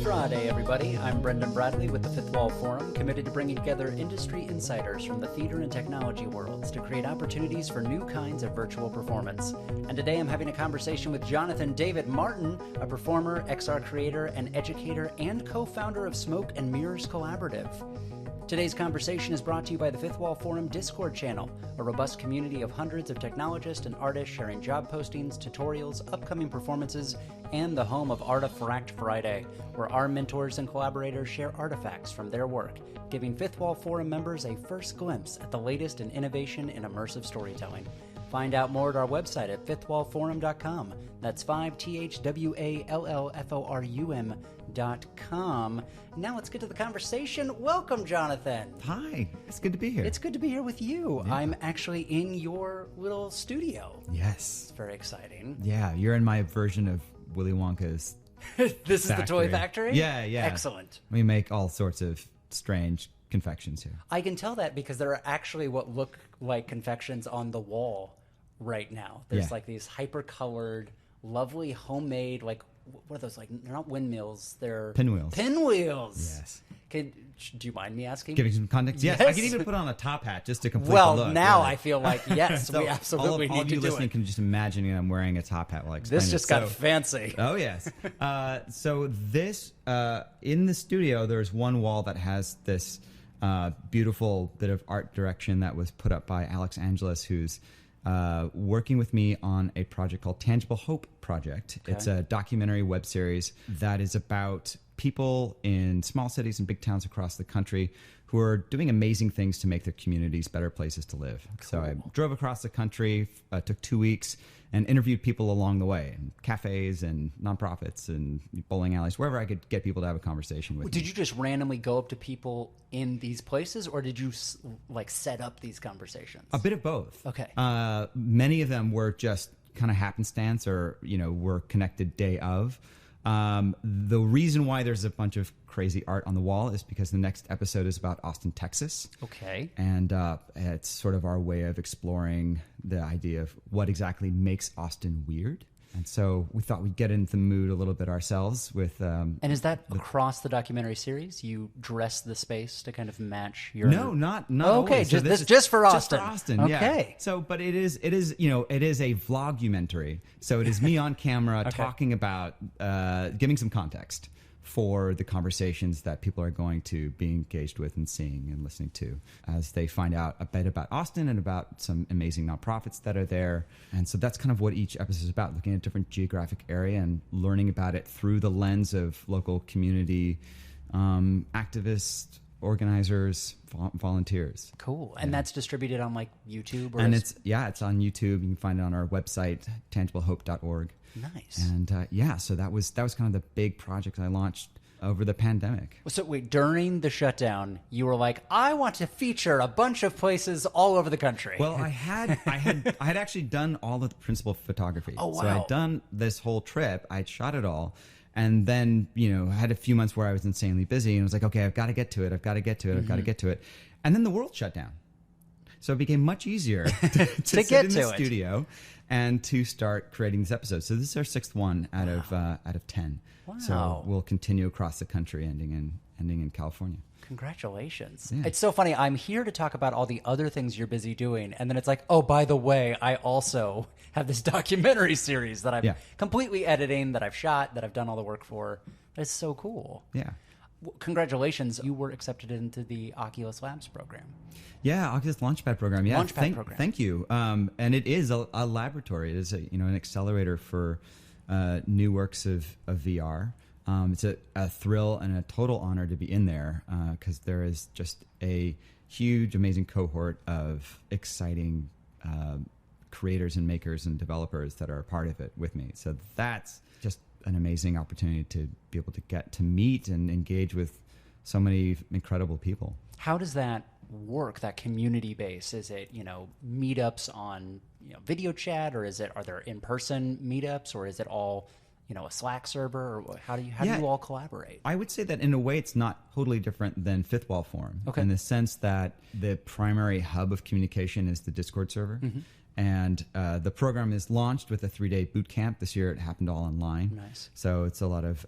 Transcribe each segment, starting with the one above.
Friday, everybody. I'm Brendan Bradley with the Fifth Wall Forum, committed to bringing together industry insiders from the theater and technology worlds to create opportunities for new kinds of virtual performance. And today I'm having a conversation with Jonathan David Martin, a performer, XR creator, and educator, and co-founder of Smoke and Mirrors Collaborative. Today's conversation is brought to you by the Fifth Wall Forum Discord channel, a robust community of hundreds of technologists and artists sharing job postings, tutorials, upcoming performances, and the home of Artifact Friday, where our mentors and collaborators share artifacts from their work, giving Fifth Wall Forum members a first glimpse at the latest in innovation in immersive storytelling. Find out more at our website at fifthwallforum.com. That's 5thwallforum.com. Now let's get to the conversation. Welcome, Jonathan. Hi, it's good to be here. It's good to be here with you. Yeah. I'm actually in your little studio. Yes. It's very exciting. Yeah, you're in my version of Willy Wonka's This is the toy factory? Yeah. Excellent. We make all sorts of strange confections here. I can tell that because there are actually what look like confections on the wall right now. There's like these hyper-colored, lovely homemade, like, what are those, like, they're not windmills, they're pinwheels. Yes. Do you mind me asking? Giving some context? Yes. I can even put on a top hat just to complete the look. Well, now I feel like, yes, so we absolutely all need to you do listening it. can just imagine I'm wearing a top hat while I explain This just got fancy. Oh, yes. So this, in the studio, there's one wall that has this beautiful bit of art direction that was put up by Alex Angeles, who's working with me on a project called Tangible Hope Project. Okay. It's a documentary web series that is about people in small cities and big towns across the country who are doing amazing things to make their communities better places to live. Cool. So I drove across the country, took 2 weeks, and interviewed people along the way, in cafes and nonprofits and bowling alleys, wherever I could get people to have a conversation with. Did you just randomly go up to people in these places, or did you like set up these conversations? A bit of both. Okay. Many of them were just kind of happenstance, or were connected day of. The reason why there's a bunch of crazy art on the wall is because the next episode is about Austin, Texas. Okay. And it's sort of our way of exploring the idea of what exactly makes Austin weird. And so we thought we'd get into the mood a little bit ourselves with... and is that across the documentary series? You dress the space to kind of match your... No, not okay, always. So just for Austin. Just for Austin, okay. Yeah. So, but it is a vlogumentary. So it is me on camera talking about, giving some context for the conversations that people are going to be engaged with and seeing and listening to as they find out a bit about Austin and about some amazing nonprofits that are there. And so that's kind of what each episode is about, looking at a different geographic area and learning about it through the lens of local community activists, organizers, volunteers. Cool. And that's distributed on like YouTube? Or it's on YouTube. You can find it on our website, tangiblehope.org. Nice. And so that was kind of the big project I launched over the pandemic. So wait, during the shutdown, you were like, I want to feature a bunch of places all over the country. Well, I had actually done all of the principal photography. Oh, wow. So I'd done this whole trip. I'd shot it all. And then, had a few months where I was insanely busy and was like, okay, I've got to get to it. I've got to get to it. And then the world shut down. So it became much easier to sit in the studio and to start creating these episodes. So this is our sixth one out of 10. Wow. So we'll continue across the country, ending in California. Congratulations. Yeah. It's so funny. I'm here to talk about all the other things you're busy doing. And then it's like, oh, by the way, I also have this documentary series that I'm completely editing, that I've shot, that I've done all the work for. It's so cool. Yeah. Congratulations. You were accepted into the Oculus Labs program. Yeah, Oculus Launchpad program. Yeah, program. Thank you. And it is a laboratory. It is an accelerator for new works of VR. It's a thrill and a total honor to be in there because there is just a huge, amazing cohort of exciting creators and makers and developers that are a part of it with me. So that's just an amazing opportunity to be able to get to meet and engage with so many incredible people. How does that work, that community base? Is it, meetups on, video chat, or are there in-person meetups, or is it all, a Slack server, or how do you all collaborate? I would say that in a way it's not totally different than Fifth Wall Forum in the sense that the primary hub of communication is the Discord server. Mm-hmm. And the program is launched with a 3-day boot camp. This year it happened all online. Nice. So it's a lot of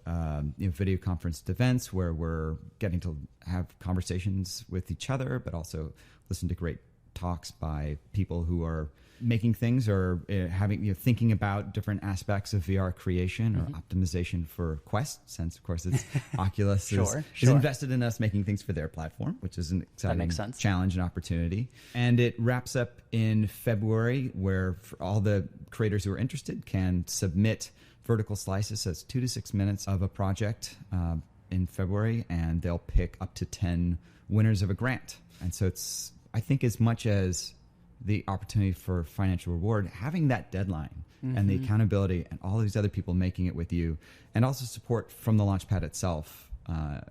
video conferenced events where we're getting to have conversations with each other, but also listen to great talks by people who are making things or thinking about different aspects of VR creation or optimization for Quest, since of course it's Oculus is invested in us making things for their platform, which is an exciting challenge and opportunity. And it wraps up in February, where for all the creators who are interested can submit vertical slices, so it's 2 to 6 minutes of a project in February, and they'll pick up to 10 winners of a grant. And so it's, I think, as much as the opportunity for financial reward, having that deadline and the accountability and all these other people making it with you, and also support from the Launchpad itself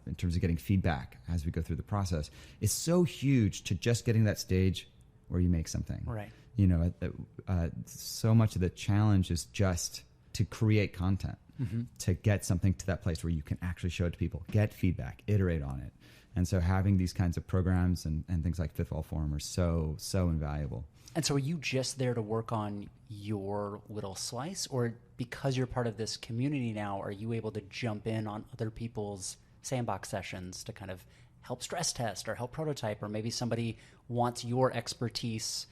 in terms of getting feedback as we go through the process, is so huge to just getting that stage where you make something. Right. You know, so much of the challenge is just to create content, to get something to that place where you can actually show it to people, get feedback, iterate on it. And so having these kinds of programs and things like Fifth Wall Forum are so invaluable. And so are you just there to work on your little slice, or because you're part of this community now, are you able to jump in on other people's sandbox sessions to kind of help stress test or help prototype, or maybe somebody wants your expertise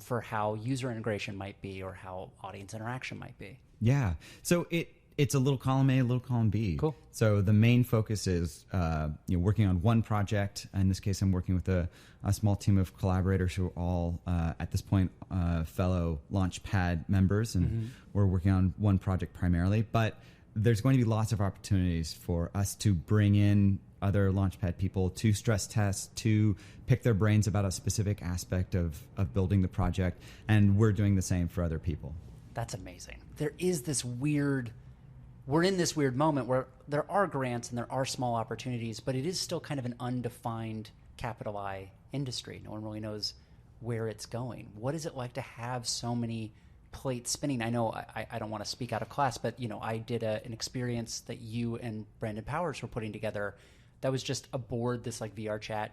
for how user integration might be or how audience interaction might be? Yeah. So it's a little column A, a little column B. Cool. So the main focus is working on one project. In this case, I'm working with a small team of collaborators who are all, at this point, fellow Launchpad members, and we're working on one project primarily. But there's going to be lots of opportunities for us to bring in other Launchpad people to stress test, to pick their brains about a specific aspect of building the project, and we're doing the same for other people. That's amazing. There is this we're in this weird moment where there are grants and there are small opportunities, but it is still kind of an undefined capital I industry. No one really knows where it's going. What is it like to have so many plates spinning? I know I don't want to speak out of class, but I did an experience that you and Brandon Powers were putting together that was just aboard this like VR chat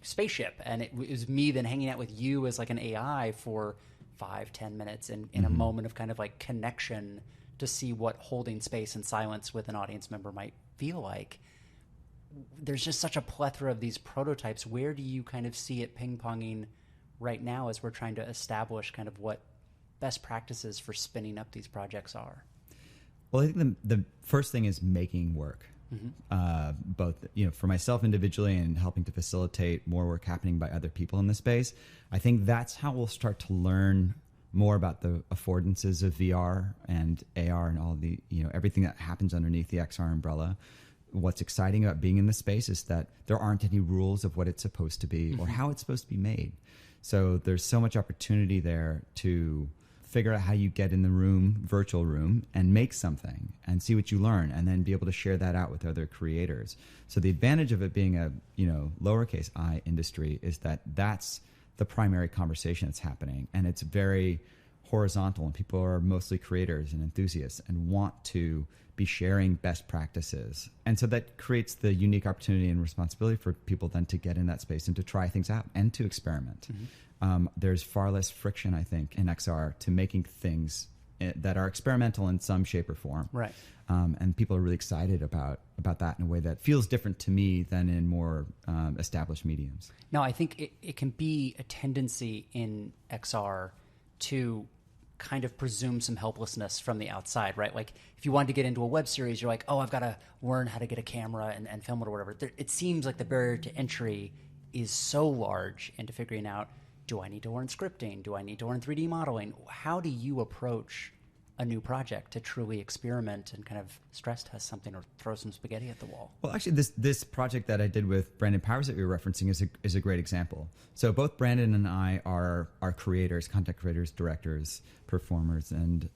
spaceship, and it was me then hanging out with you as like an AI for 5-10 minutes in a moment of kind of like connection to see what holding space and silence with an audience member might feel like. There's just such a plethora of these prototypes. Where do you kind of see it ping-ponging right now as we're trying to establish kind of what best practices for spinning up these projects are? Well, I think the first thing is making work. Both, for myself individually and helping to facilitate more work happening by other people in the space. I think that's how we'll start to learn more about the affordances of VR and AR and all the, everything that happens underneath the XR umbrella. What's exciting about being in the space is that there aren't any rules of what it's supposed to be or how it's supposed to be made. So there's so much opportunity there to figure out how you get in the virtual room, and make something and see what you learn, and then be able to share that out with other creators. So the advantage of it being a, lowercase I industry is that that's the primary conversation that's happening, and it's very horizontal, and people are mostly creators and enthusiasts and want to be sharing best practices. And so that creates the unique opportunity and responsibility for people then to get in that space and to try things out and to experiment. There's far less friction, I think, in XR to making things that are experimental in some shape or form. Right. And people are really excited about that in a way that feels different to me than in more established mediums. Now, I think it can be a tendency in XR to kind of presume some helplessness from the outside, right? Like if you wanted to get into a web series, you're like, oh, I've got to learn how to get a camera and film it or whatever. It seems like the barrier to entry is so large into figuring out, do I need to learn scripting? Do I need to learn 3D modeling? How do you approach a new project to truly experiment and kind of stress test something or throw some spaghetti at the wall? Well, actually, this project that I did with Brandon Powers that we were referencing is a great example. So both Brandon and I are creators, content creators, directors, performers, and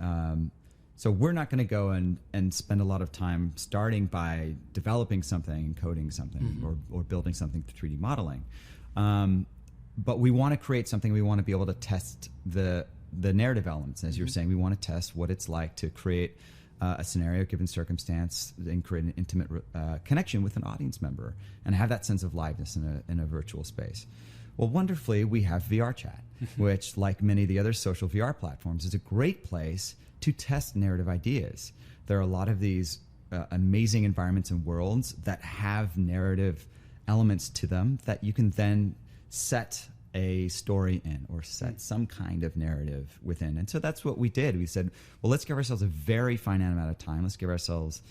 so we're not going to go and spend a lot of time starting by developing something and coding something or building something through 3D modeling. But we want to create something. We want to be able to test the narrative elements. As you're saying, we want to test what it's like to create a scenario given circumstance and create an intimate connection with an audience member and have that sense of liveness in a virtual space. Well, wonderfully, we have VR Chat, which, like many of the other social VR platforms, is a great place to test narrative ideas. There are a lot of these amazing environments and worlds that have narrative elements to them that you can then set a story in or set some kind of narrative within. And so that's what we did. We said, well, let's give ourselves a very finite amount of time. Let's give ourselves,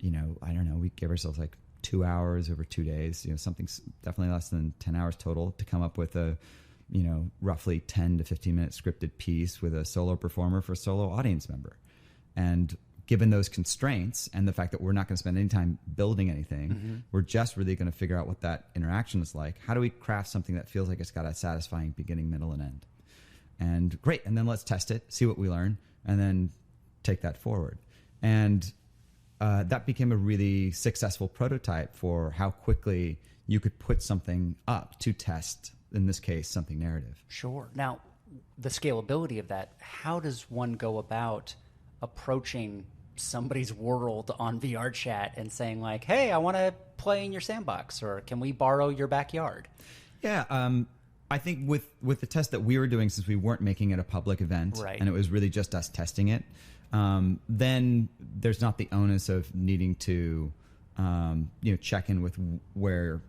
we give ourselves like 2 hours over 2 days, something definitely less than 10 hours total to come up with a, roughly 10 to 15 minute scripted piece with a solo performer for a solo audience member. And given those constraints and the fact that we're not going to spend any time building anything, we're just really going to figure out what that interaction is like. How do we craft something that feels like it's got a satisfying beginning, middle, and end? And great. And then let's test it, see what we learn, and then take that forward. And that became a really successful prototype for how quickly you could put something up to test, in this case, something narrative. Sure. Now, the scalability of that, how does one go about approaching somebody's world on VR Chat and saying like, hey, I want to play in your sandbox, or can we borrow your backyard? Yeah. I think with the test that we were doing, since we weren't making it a public event, right, and it was really just us testing it, then there's not the onus of needing to, check in with where,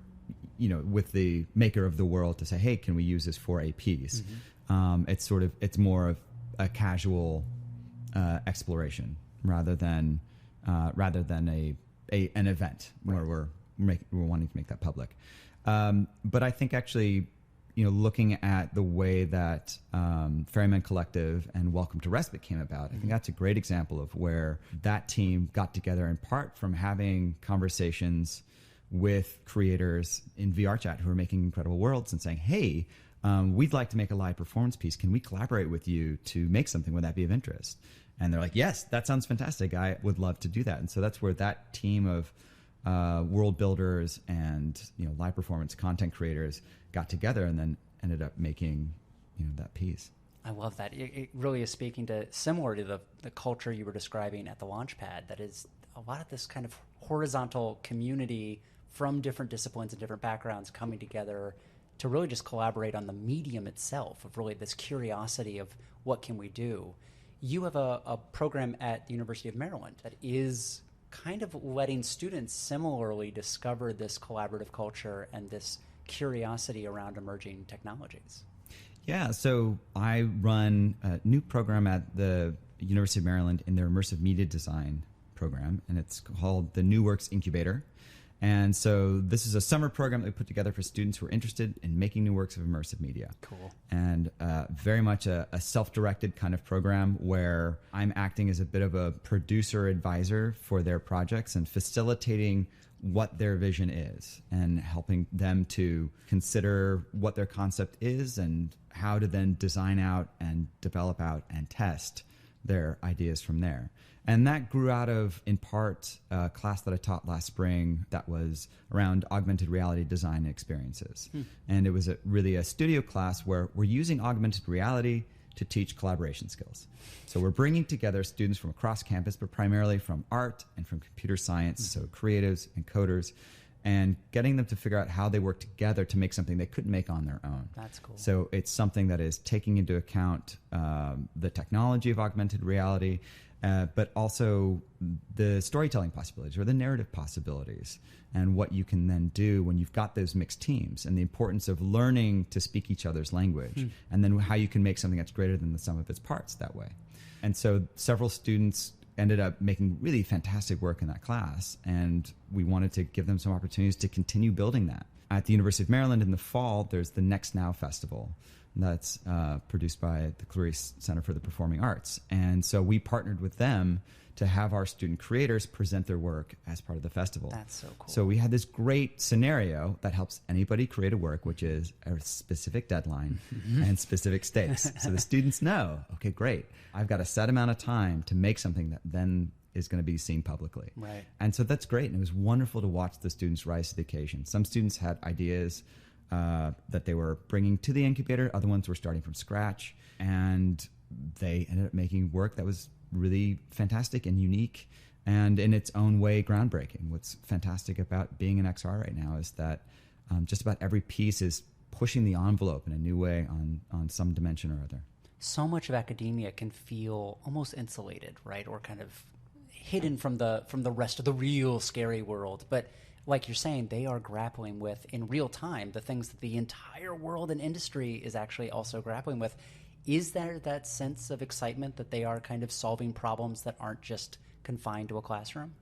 with the maker of the world to say, hey, can we use this for a piece? It's more of a casual exploration rather than an event where we're wanting to make that public. But I think actually, looking at the way that Ferryman Collective and Welcome to Respite came about, I think that's a great example of where that team got together in part from having conversations with creators in VR Chat who are making incredible worlds and saying, hey, we'd like to make a live performance piece. Can we collaborate with you to make something? Would that be of interest? And they're like, yes, that sounds fantastic. I would love to do that. And so that's where that team of world builders and live performance content creators got together and then ended up making that piece. I love that. It really is speaking to similar to the culture you were describing at the Launchpad. That is a lot of this kind of horizontal community from different disciplines and different backgrounds coming together to really just collaborate on the medium itself, of really this curiosity of what can we do. You have a program at the University of Maryland that is kind of letting students similarly discover this collaborative culture and this curiosity around emerging technologies. Yeah, so I run a new program at the University of Maryland in their immersive media design program, and it's called the New Works Incubator. And so this is a summer program that we put together for students who are interested in making new works of immersive media. Cool. And very much a self-directed kind of program where I'm acting as a bit of a producer advisor for their projects and facilitating what their vision is and helping them to consider what their concept is and how to then design out and develop out and test their ideas from there. And that grew out of, in part, a class that I taught last spring that was around augmented reality design experiences. And it was really a studio class where we're using augmented reality to teach collaboration skills. So we're bringing together students from across campus, but primarily from art and from computer science, so creatives and coders, and getting them to figure out how they work together to make something they couldn't make on their own. That's cool. So it's something that is taking into account the technology of augmented reality, but also the storytelling possibilities or the narrative possibilities and what you can then do when you've got those mixed teams, and the importance of learning to speak each other's language, and then how you can make something that's greater than the sum of its parts that way. And so several students ended up making really fantastic work in that class, and we wanted to give them some opportunities to continue building that. At the University of Maryland in the fall, there's the Next Now Festival that's produced by the Clarice Center for the Performing Arts. And so we partnered with them to have our student creators present their work as part of the festival. That's so cool. So we had this great scenario that helps anybody create a work, which is a specific deadline and specific stakes. So the students know, okay, great, I've got a set amount of time to make something that then is going to be seen publicly. Right. And so that's great. And it was wonderful to watch the students rise to the occasion. Some students had ideas that they were bringing to the incubator. Other ones were starting from scratch. And they ended up making work that was really fantastic and unique and in its own way groundbreaking. What's fantastic about being in XR right now is that just about every piece is pushing the envelope in a new way on some dimension or other. So much of academia can feel almost insulated, right? Or kind of hidden from the rest of the real scary world. But like you're saying, they are grappling with in real time the things that the entire world and industry is actually also grappling with. Is there that sense of excitement that they are kind of solving problems that aren't just confined to a classroom?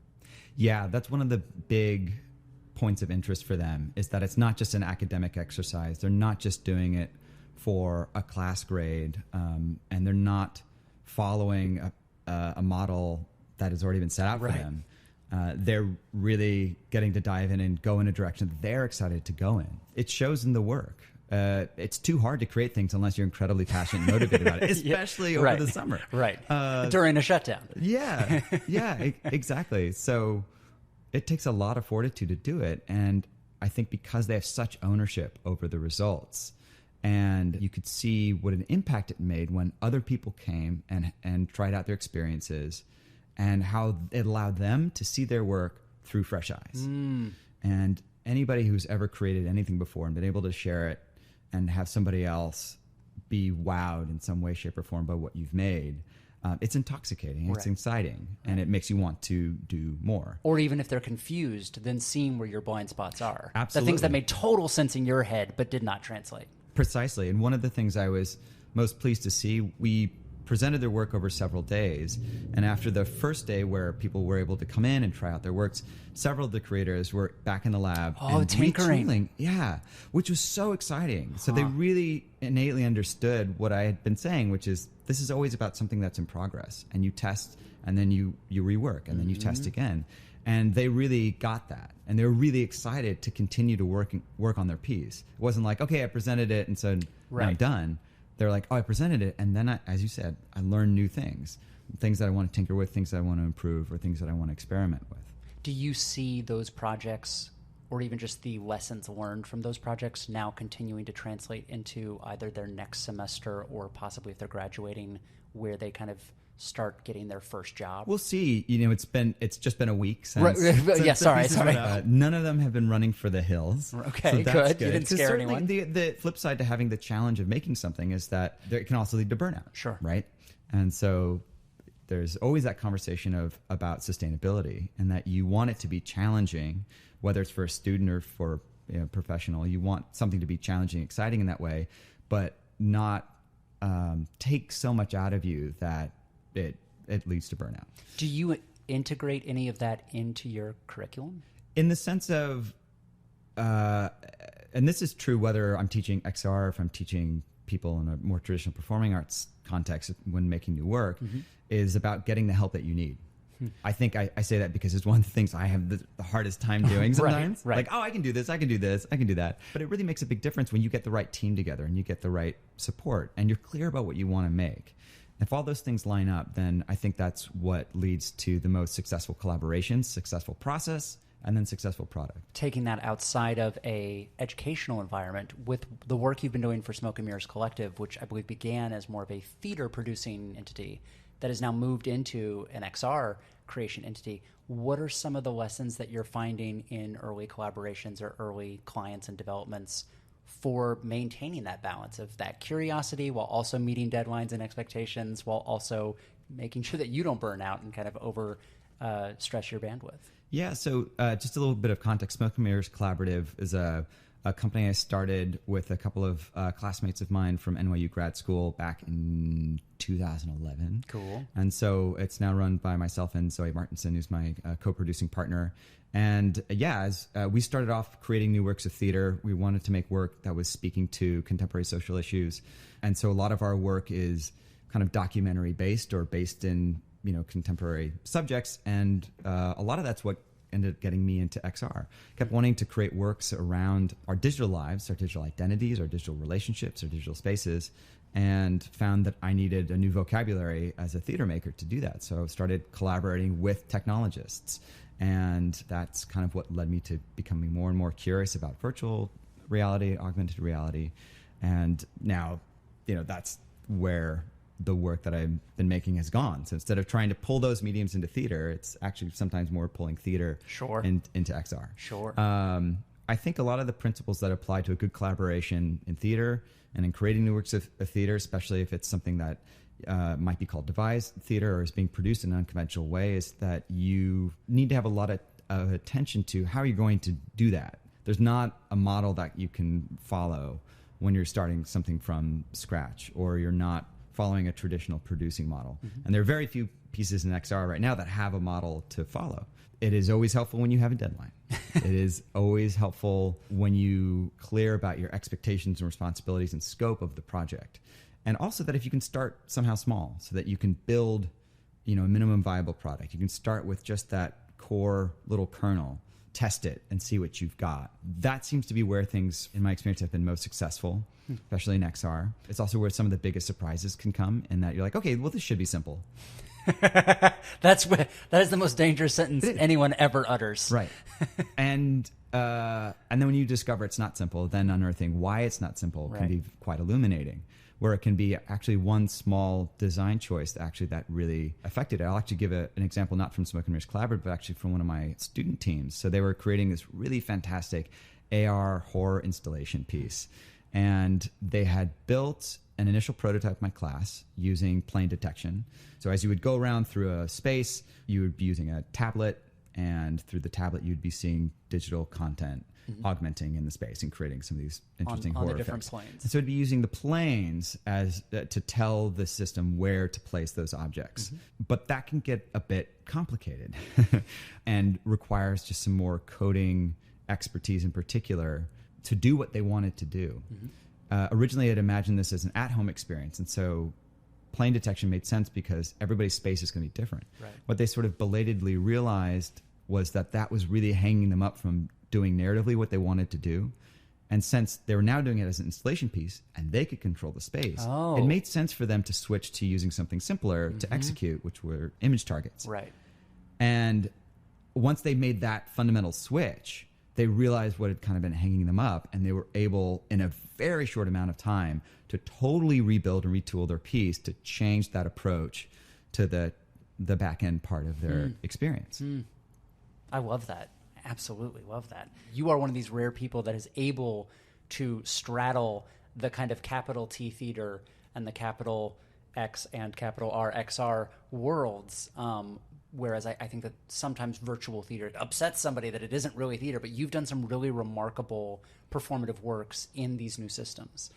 Yeah, that's one of the big points of interest for them, is that it's not just an academic exercise. They're not just doing it for a class grade, and they're not following a model that has already been set out for them. They're really getting to dive in and go in a direction that they're excited to go in. It shows in the work. It's too hard to create things unless you're incredibly passionate and motivated about it, especially over the summer. During a shutdown. Exactly. So it takes a lot of fortitude to do it. And I think because they have such ownership over the results, and you could see what an impact it made when other people came and tried out their experiences, and how it allowed them to see their work through fresh eyes. And anybody who's ever created anything before and been able to share it and have somebody else be wowed in some way, shape, or form by what you've made, it's intoxicating, it's exciting, and it makes you want to do more. Or even if they're confused, then seeing where your blind spots are. Absolutely. The things that made total sense in your head but did not translate. Precisely. And one of the things I was most pleased to see, we presented their work over several days. And after the first day where people were able to come in and try out their works, several of the creators were back in the lab. And tinkering. retooling. Yeah, which was so exciting. So they really innately understood what I had been saying, which is this is always about something that's in progress. And you test, and then you rework, and then you test again. And they really got that. And they were really excited to continue to work on their piece. It wasn't like, okay, I presented it and said, now I'm done. They're like, oh, I presented it, and then, as you said, I learned new things that I want to tinker with, things that I want to improve, or things that I want to experiment with. Do you see those projects, or even just the lessons learned from those projects, now continuing to translate into either their next semester or possibly if they're graduating, where they kind of start getting their first job? We'll see. It's just been a week since. Sorry. None of them have been running for the hills. Okay, so that's good. You didn't scare anyone. The flip side to having the challenge of making something is that it can also lead to burnout. Sure. Right. And so there's always that conversation about sustainability, and that you want it to be challenging, whether it's for a student or for a professional. You want something to be challenging, exciting in that way, but not take so much out of you that it leads to burnout. Do you integrate any of that into your curriculum? In the sense of, and this is true whether I'm teaching XR or if I'm teaching people in a more traditional performing arts context when making new work, is about getting the help that you need. I think I say that because it's one of the things I have the hardest time doing sometimes. Like, oh, I can do this, I can do this, I can do that. But it really makes a big difference when you get the right team together and you get the right support and you're clear about what you want to make. If all those things line up, then I think that's what leads to the most successful collaborations, successful process, and then successful product. Taking that outside of a educational environment with the work you've been doing for Smoke and Mirrors Collective, which I believe began as more of a theater producing entity that has now moved into an XR creation entity. What are some of the lessons that you're finding in early collaborations or early clients and developments for maintaining that balance of that curiosity while also meeting deadlines and expectations, while also making sure that you don't burn out and kind of over stress your bandwidth? Yeah, so just a little bit of context. Smoke and Mirrors Collaborative is a company I started with a couple of classmates of mine from NYU grad school back in 2011. Cool. And so it's now run by myself and Zoe Martinson, who's my co-producing partner. And as we started off creating new works of theater, we wanted to make work that was speaking to contemporary social issues. And so a lot of our work is kind of documentary based or based in, contemporary subjects. And a lot of that's what ended up getting me into XR. Kept wanting to create works around our digital lives, our digital identities, our digital relationships, our digital spaces, and found that I needed a new vocabulary as a theater maker to do that. So I started collaborating with technologists. And that's kind of what led me to becoming more and more curious about virtual reality, augmented reality. And now, that's where the work that I've been making has gone. So instead of trying to pull those mediums into theater, it's actually sometimes more pulling theater into XR. Sure. I think a lot of the principles that apply to a good collaboration in theater and in creating new works of theater, especially if it's something that might be called devised theater or is being produced in an unconventional way, is that you need to have a lot of attention to how you're going to do that. There's not a model that you can follow when you're starting something from scratch, or you're not following a traditional producing model. And there are very few pieces in XR right now that have a model to follow. It is always helpful when you have a deadline. It is always helpful when you clear about your expectations and responsibilities and scope of the project. And also that if you can start somehow small so that you can build, a minimum viable product. You can start with just that core little kernel, test it and see what you've got. That seems to be where things, in my experience, have been most successful, especially in XR. It's also where some of the biggest surprises can come, in that you're like, okay, well, this should be simple. That is the most dangerous sentence anyone ever utters. Right. And then when you discover it's not simple, then unearthing why it's not simple can be quite illuminating, where it can be actually one small design choice that really affected it. I'll actually give an example, not from Smoke and Mirrors Collaborative, but actually from one of my student teams. So they were creating this really fantastic AR horror installation piece. And they had built an initial prototype of my class using plane detection. So as you would go around through a space, you would be using a tablet, and through the tablet you'd be seeing digital content augmenting in the space and creating some of these interesting horror on the different effects. planes. And so it'd be using the planes as to tell the system where to place those objects. But that can get a bit complicated and requires just some more coding expertise in particular to do what they wanted to do. Originally, I'd imagined this as an at-home experience, and so plane detection made sense because everybody's space is going to be different. Right. What they sort of belatedly realized was that was really hanging them up from doing narratively what they wanted to do. And since they were now doing it as an installation piece and they could control the space, it made sense for them to switch to using something simpler to execute, which were image targets. Right. And once they made that fundamental switch, they realized what had kind of been hanging them up, and they were able, in a very short amount of time, to totally rebuild and retool their piece to change that approach to the back end part of their experience. I love that. Absolutely love that. You are one of these rare people that is able to straddle the kind of capital T theater and the capital X and capital R XR worlds. Whereas I think that sometimes virtual theater upsets somebody that it isn't really theater, but you've done some really remarkable performative works in these new systems.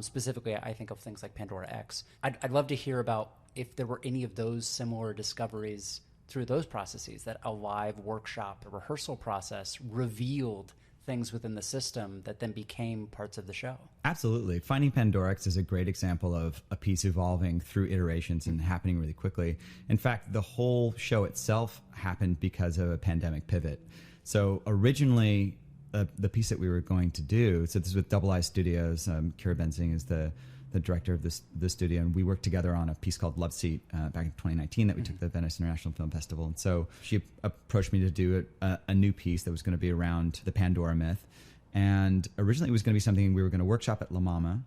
Specifically, I think of things like Pandora X. I'd love to hear about if there were any of those similar discoveries through those processes, that a live workshop, a rehearsal process revealed things within the system that then became parts of the show. Absolutely. Finding Pandora X is a great example of a piece evolving through iterations and happening really quickly. In fact, the whole show itself happened because of a pandemic pivot. So originally, the piece that we were going to do, so this is with Double I Studios, Kira Benzing is the director of the studio, and we worked together on a piece called Love Seat back in 2019 that we took to the Venice International Film Festival. And so she approached me to do a new piece that was going to be around the Pandora myth. And originally it was going to be something we were going to workshop at La Mama,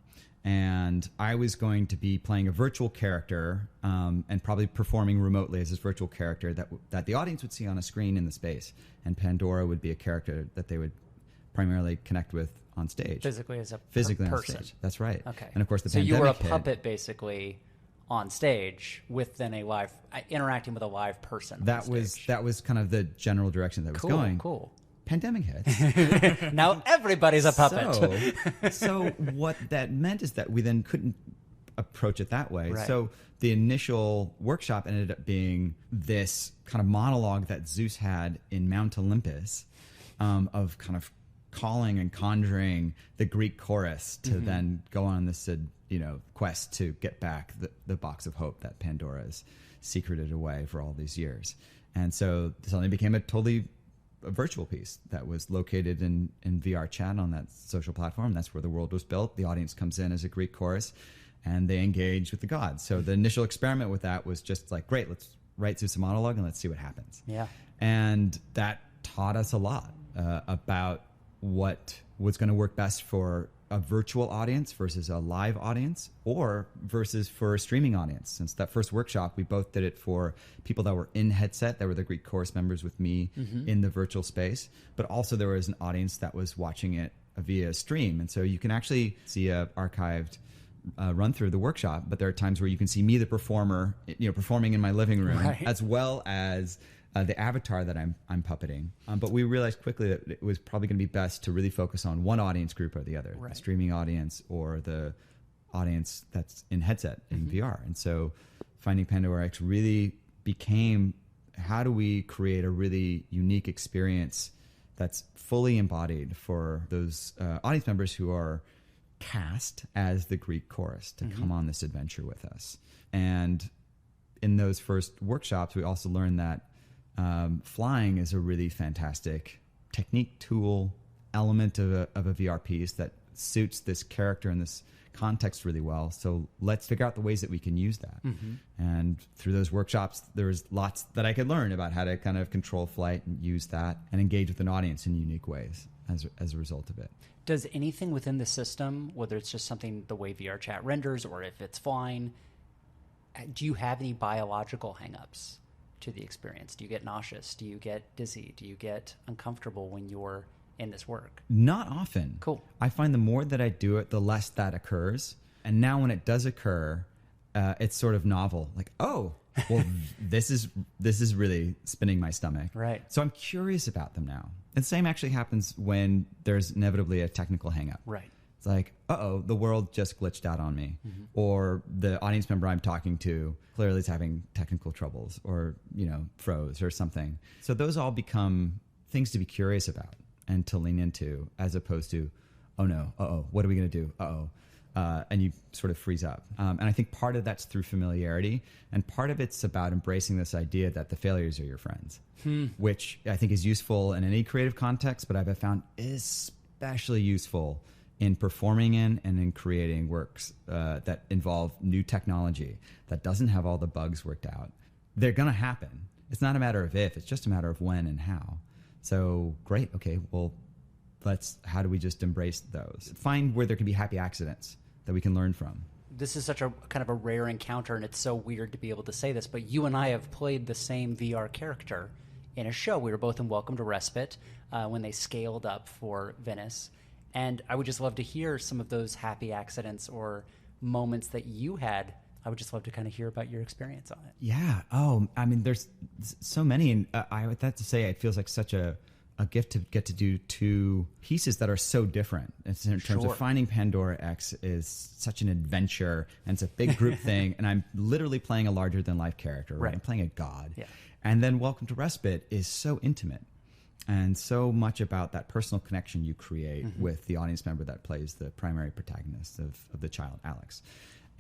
and I was going to be playing a virtual character and probably performing remotely as this virtual character that the audience would see on a screen in the space, and Pandora would be a character that they would primarily connect with on stage. Physically as a person. On stage. That's right. Okay. And of course the pandemic you were a puppet basically on stage with then interacting with a live person. That was kind of the general direction that was going. Cool. Pandemic hits. Now everybody's a puppet. So what that meant is that we then couldn't approach it that way. Right. So the initial workshop ended up being this kind of monologue that Zeus had in Mount Olympus of kind of calling and conjuring the Greek chorus to then go on this quest to get back the box of hope that Pandora's secreted away for all these years. And so it suddenly became a totally virtual piece that was located in VR chat on that social platform. That's where the world was built. The audience comes in as a Greek chorus and they engage with the gods. So the initial experiment with that was just like, great, let's write Zeus a monologue and let's see what happens. Yeah. And that taught us a lot about what was going to work best for a virtual audience versus a live audience, or versus for a streaming audience. Since that first workshop, we both did it for people that were in headset, that were the Greek chorus members with me in the virtual space, but also there was an audience that was watching it via stream. And so you can actually see a archived run through the workshop, but there are times where you can see me, the performer, performing in my living room, as well as the avatar that I'm puppeting. But we realized quickly that it was probably going to be best to really focus on one audience group or the other, the streaming audience or the audience that's in headset in VR. And so Finding Pandora X really became, how do we create a really unique experience that's fully embodied for those audience members who are cast as the Greek chorus to come on this adventure with us. And in those first workshops, we also learned that flying is a really fantastic technique, tool, element of a VR piece that suits this character in this context really well. So let's figure out the ways that we can use that. And through those workshops, there was lots that I could learn about how to kind of control flight and use that and engage with an audience in unique ways as a result of it. Does anything within the system, whether it's just something the way VR chat renders or if it's flying, do you have any biological hangups to the experience? Do you get nauseous? Do you get dizzy? Do you get uncomfortable when you're in this work? Not often. Cool. I find the more that I do it, the less that occurs. And now when it does occur, it's sort of novel. Like, oh, well, this is really spinning my stomach. Right. So I'm curious about them now. And the same actually happens when there's inevitably a technical hang-up. Right. It's like, uh-oh, the world just glitched out on me. Or the audience member I'm talking to clearly is having technical troubles or, froze or something. So those all become things to be curious about and to lean into, as opposed to, oh no, uh-oh, what are we going to do? Uh-oh. And you sort of freeze up. And I think part of that's through familiarity, and part of it's about embracing this idea that the failures are your friends, which I think is useful in any creative context, but I've found especially useful in performing in and in creating works that involve new technology that doesn't have all the bugs worked out. They're going to happen. It's not a matter of if, it's just a matter of when and how. So great, okay, well, how do we just embrace those? Find where there can be happy accidents that we can learn from. This is such a kind of a rare encounter, and it's so weird to be able to say this, but you and I have played the same VR character in a show. We were both in Welcome to Respite when they scaled up for Venice. And I would just love to hear some of those happy accidents or moments that you had. I would just love to kind of hear about your experience on it. Yeah. Oh, I mean, there's so many. And I would have to say it feels like such a gift to get to do two pieces that are so different. It's in terms of Finding Pandora X is such an adventure, and it's a big group thing, and I'm literally playing a larger-than-life character. Right? I'm playing a god. Yeah. And then Welcome to Respite is so intimate and so much about that personal connection you create with the audience member that plays the primary protagonist of the child, Alex.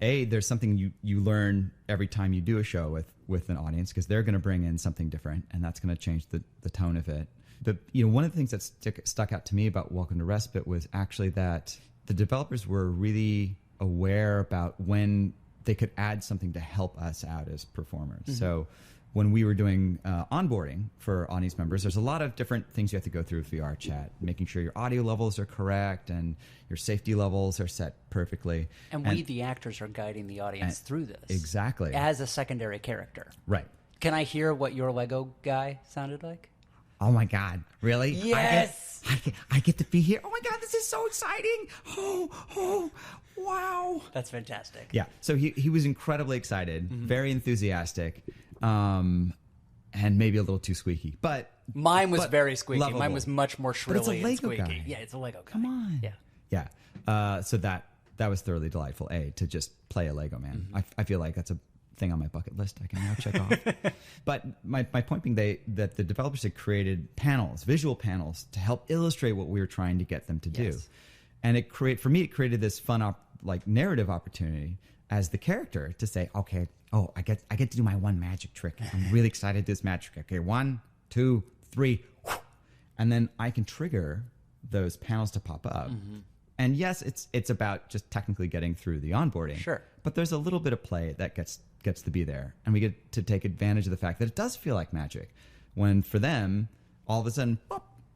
There's something you learn every time you do a show with an audience, because they're going to bring in something different, and that's going to change the tone of it. But one of the things that stuck out to me about Welcome to Respite was actually that the developers were really aware about when they could add something to help us out as performers. So when we were doing onboarding for audience members, there's a lot of different things you have to go through with VR chat, making sure your audio levels are correct and your safety levels are set perfectly. And we, the actors, are guiding the audience through this. Exactly. As a secondary character. Right. Can I hear what your Lego guy sounded like? Oh my God! Really? Yes. I get to be here. Oh my God! This is so exciting! Oh! Wow! That's fantastic. Yeah. So he was incredibly excited, very enthusiastic, and maybe a little too squeaky. But mine was very squeaky. Lovable. Mine was much more shrilly and squeaky. Guy. Yeah, it's a Lego guy. Come on. Yeah. So that was thoroughly delightful. To just play a Lego man. I feel like that's a thing on my bucket list I can now check off. But my point being that the developers had created visual panels to help illustrate what we were trying to get them to do. And it created this fun narrative opportunity as the character to say, okay, I get to do my one magic trick. I'm really excited to do this magic trick. Okay, 1, 2, 3, and then I can trigger those panels to pop up. And yes, it's about just technically getting through the onboarding. Sure. But there's a little bit of play that gets to be there. And we get to take advantage of the fact that it does feel like magic. When for them, all of a sudden,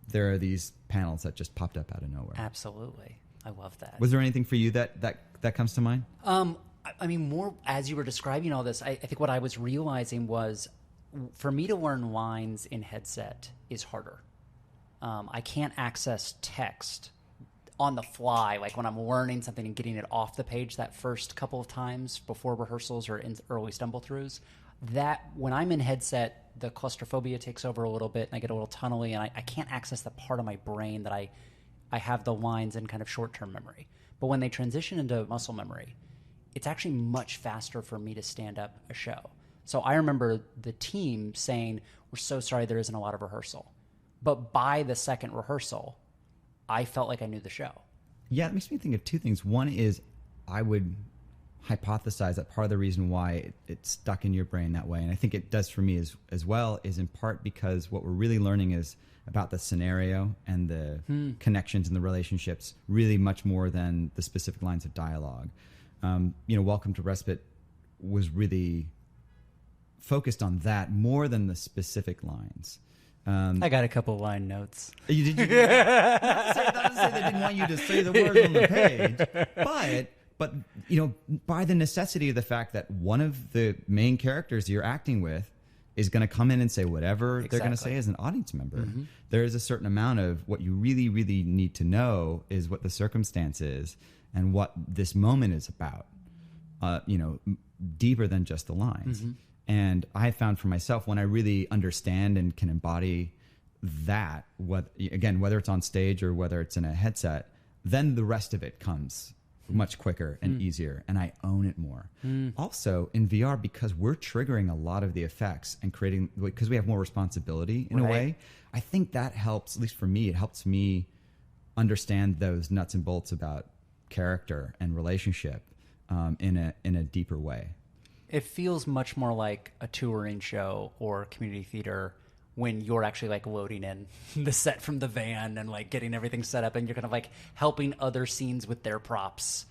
there are these panels that just popped up out of nowhere. Absolutely. I love that. Was there anything for you that comes to mind? I mean, more as you were describing all this, I think what I was realizing was for me to learn lines in headset is harder. I can't access text on the fly, like when I'm learning something and getting it off the page that first couple of times before rehearsals or in early stumble-throughs. That when I'm in headset, the claustrophobia takes over a little bit and I get a little tunnely, and I can't access the part of my brain that I have the lines in kind of short-term memory. But when they transition into muscle memory, it's actually much faster for me to stand up a show. So I remember the team saying, we're so sorry there isn't a lot of rehearsal. But by the second rehearsal, I felt like I knew the show. Yeah, it makes me think of two things. One is I would hypothesize that part of the reason why it stuck in your brain that way, and I think it does for me as well, is in part because what we're really learning is about the scenario and the connections and the relationships really much more than the specific lines of dialogue. Welcome to Respite was really focused on that more than the specific lines. I got a couple of line notes. Did you? Not to say they didn't want you to say the words on the page, but by the necessity of the fact that one of the main characters you're acting with is going to come in and say whatever they're going to say as an audience member. Mm-hmm. There is a certain amount of what you really, really need to know is what the circumstance is and what this moment is about, deeper than just the lines. Mm-hmm. And I found for myself, when I really understand and can embody that, whether it's on stage or whether it's in a headset, then the rest of it comes much quicker and easier, and I own it more. Also, in VR, because we're triggering a lot of the effects and creating, because we have more responsibility in a way, I think that helps, at least for me, it helps me understand those nuts and bolts about character and relationship in a deeper way. It feels much more like a touring show or community theater when you're actually like loading in the set from the van and like getting everything set up, and you're kind of like helping other scenes with their props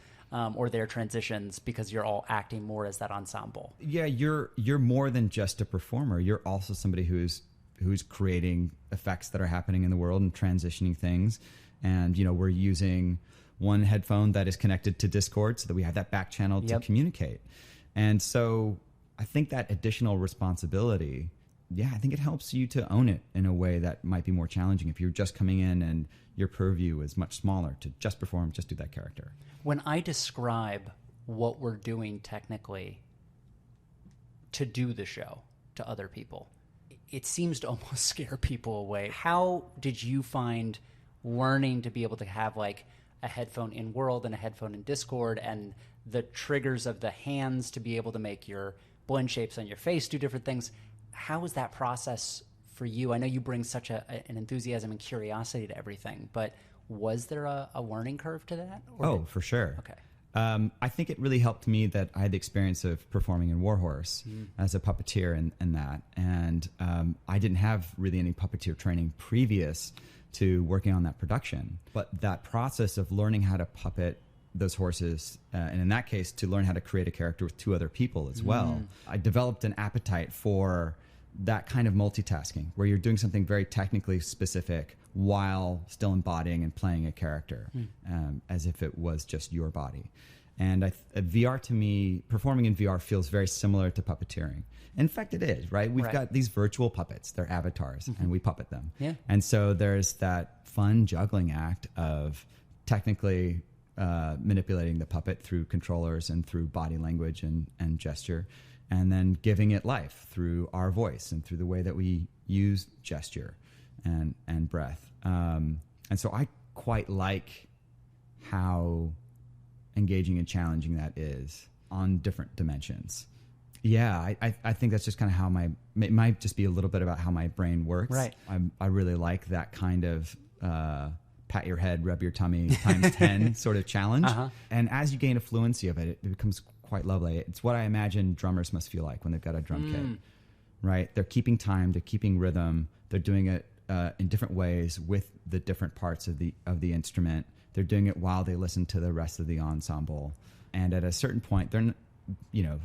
or their transitions because you're all acting more as that ensemble. Yeah, you're more than just a performer. You're also somebody who's creating effects that are happening in the world and transitioning things. And we're using one headphone that is connected to Discord so that we have that back channel to communicate. And so I think that additional responsibility, I think it helps you to own it in a way that might be more challenging if you're just coming in and your purview is much smaller to just perform, just do that character. When I describe what we're doing technically to do the show to other people, it seems to almost scare people away. How did you find learning to be able to have like a headphone in World and a headphone in Discord and the triggers of the hands to be able to make your blend shapes on your face do different things? How was that process for you? I know you bring such an enthusiasm and curiosity to everything, but was there a learning curve to that? For sure. Okay. I think it really helped me that I had the experience of performing in Warhorse as a puppeteer and that. And I didn't have really any puppeteer training previous to working on that production. But that process of learning how to puppet those horses, and in that case, to learn how to create a character with two other people as well, I developed an appetite for that kind of multitasking, where you're doing something very technically specific while still embodying and playing a character as if it was just your body. And VR, to me, performing in VR feels very similar to puppeteering. In fact, it is, right? We've got these virtual puppets. They're avatars, and we puppet them. Yeah. And so there's that fun juggling act of technically manipulating the puppet through controllers and through body language and gesture, and then giving it life through our voice and through the way that we use gesture and breath. And so I quite like how engaging and challenging that is on different dimensions. Yeah, I think that's just kind of how it might just be a little bit about how my brain works. Right. I really like that kind of pat your head, rub your tummy times 10 sort of challenge. Uh-huh. And as you gain a fluency of it, it becomes quite lovely. It's what I imagine drummers must feel like when they've got a drum kit, right? They're keeping time, they're keeping rhythm, they're doing it in different ways with the different parts of the instrument. They're doing it while they listen to the rest of the ensemble. And at a certain point, they're,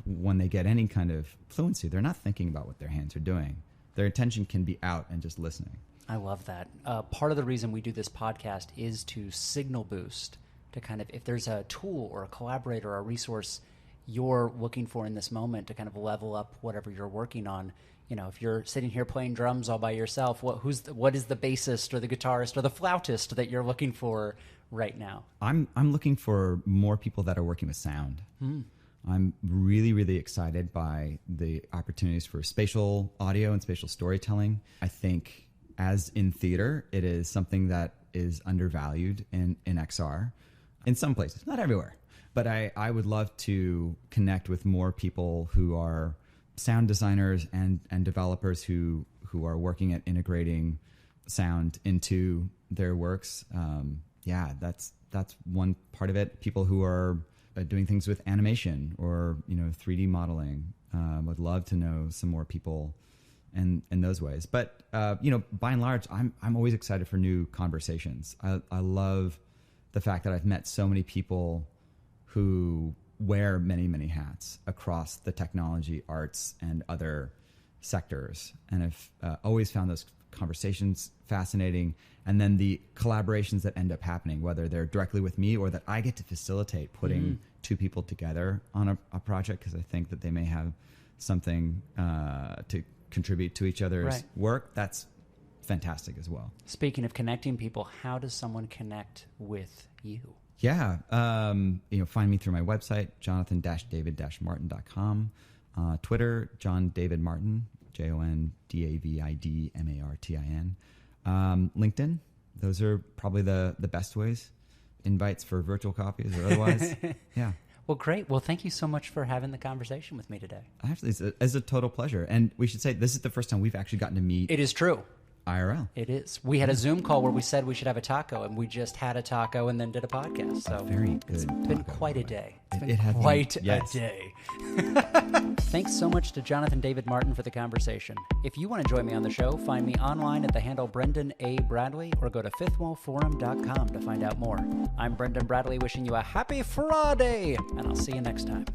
when they get any kind of fluency, they're not thinking about what their hands are doing. Their attention can be out and just listening. I love that. Part of the reason we do this podcast is to signal boost to kind of, if there's a tool or a collaborator or a resource you're looking for in this moment to kind of level up whatever you're working on. You know, if you're sitting here playing drums all by yourself, what is the bassist or the guitarist or the flautist that you're looking for right now? I'm looking for more people that are working with sound. I'm really, really excited by the opportunities for spatial audio and spatial storytelling. I think, as in theater, it is something that is undervalued in XR in some places, not everywhere. But I would love to connect with more people who are sound designers and developers who are working at integrating sound into their works. That's one part of it. People who are doing things with animation or 3D modeling. Would love to know some more people in those ways. But by and large, I'm always excited for new conversations. I love the fact that I've met so many people who wear many, many hats across the technology, arts, and other sectors. And I've always found those conversations fascinating. And then the collaborations that end up happening, whether they're directly with me or that I get to facilitate putting two people together on a project, because I think that they may have something to contribute to each other's work. That's fantastic as well. Speaking of connecting people, how does someone connect with you? Yeah. Find me through my website, jonathan-david-martin.com. Twitter, John David Martin, JONDAVIDMARTIN. LinkedIn. Those are probably the best ways. Invites for virtual copies or otherwise. Yeah. Well, great. Well, thank you so much for having the conversation with me today. Actually, it's a total pleasure. And we should say this is the first time we've actually gotten to meet. It is true. IRL. It is. We had a Zoom call where we said we should have a taco, and we just had a taco and then did a podcast. So very good. It's been quite a day. It's been quite a day. Thanks so much to Jonathan David Martin for the conversation. If you want to join me on the show, find me online at the handle Brendan A. Bradley or go to fifthwallforum.com to find out more. I'm Brendan Bradley wishing you a happy Friday, and I'll see you next time.